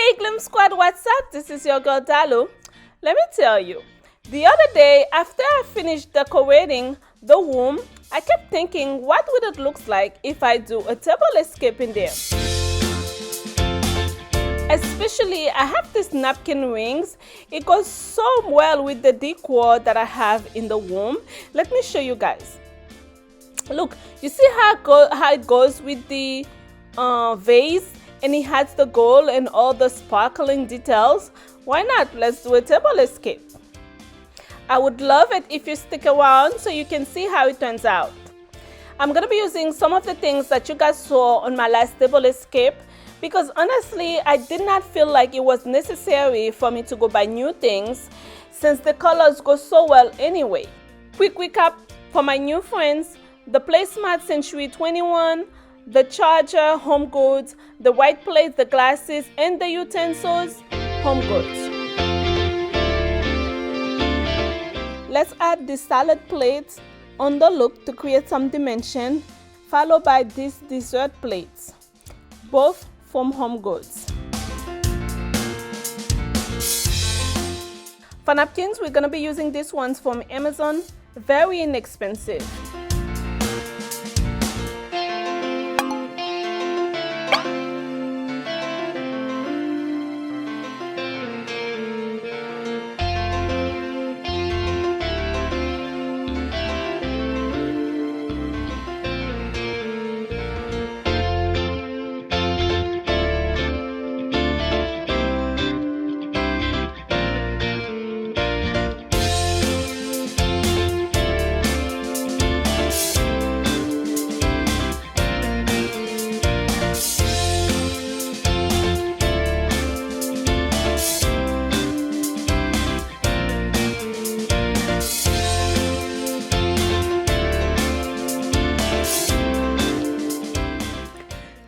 Hey Glam Squad, what's up? This is your girl Dalu. Let me tell you, the other day after I finished decorating the room, I kept thinking, what would it look like if I do a table escape in there? Especially, I have these napkin rings. It goes so well with the decor that I have in the room. Let me show you guys. Look, you see how it goes with the vase, and it has the gold and all the sparkling details. Why not? Let's do a table escape. I would love it if you stick around so you can see how it turns out. I'm going to be using some of the things that you guys saw on my last table escape, because honestly, I did not feel like it was necessary for me to go buy new things since the colors go so well anyway. Quick recap for my new friends: the placemat Century 21, the charger, Home Goods, the white plates, the glasses, and the utensils, Home Goods. Let's add the salad plates on the look to create some dimension, followed by these dessert plates, both from Home Goods. For napkins, we're going to be using these ones from Amazon, very inexpensive.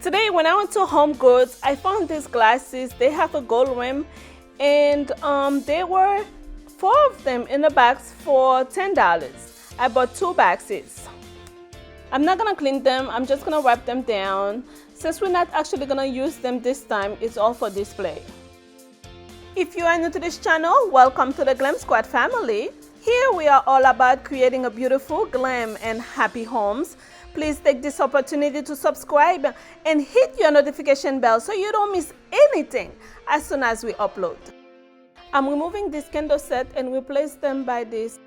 Today, when I went to Home Goods, I found these glasses. They have a gold rim, and there were 4 of them in a box for $10. I bought 2 boxes. I'm not gonna clean them. I'm just gonna wipe them down. Since we're not actually gonna use them this time, it's all for display. If you are new to this channel, welcome to the Glam Squad family. Here we are all about creating a beautiful, glam, and happy homes. Please take this opportunity to subscribe and hit your notification bell so you don't miss anything as soon as we upload. I'm removing this candle set and replace them by these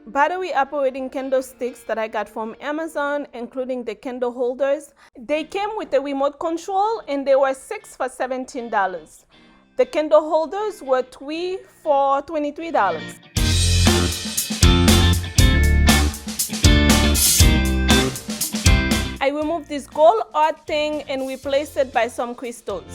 battery operating candlesticks that I got from Amazon, including the candle holders. They came with a remote control and they were 6 for $17. The candle holders were 3 for $23. I removed this gold art thing and replaced it by some crystals.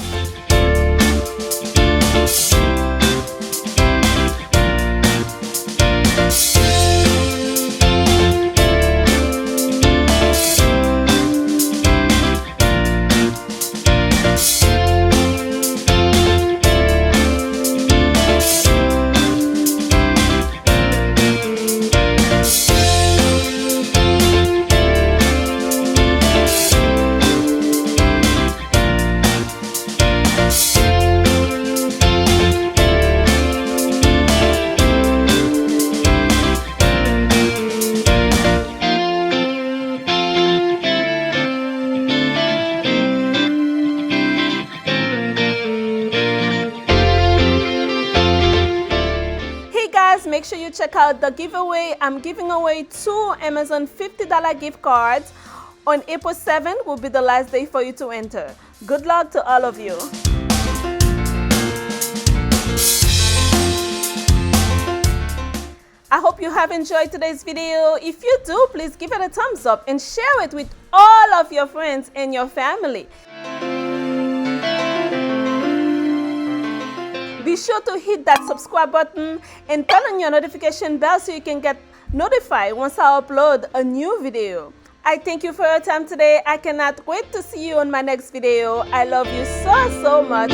Make sure you check out the giveaway. I'm giving away 2 Amazon $50 gift cards. On April 7th will be the last day for you to enter. Good luck to all of you. I hope you have enjoyed today's video. If you do, please give it a thumbs up and share it with all of your friends and your family. Be sure to hit that subscribe button and turn on your notification bell so you can get notified once I upload a new video. I thank you for your time today. I cannot wait to see you on my next video. I love you so much.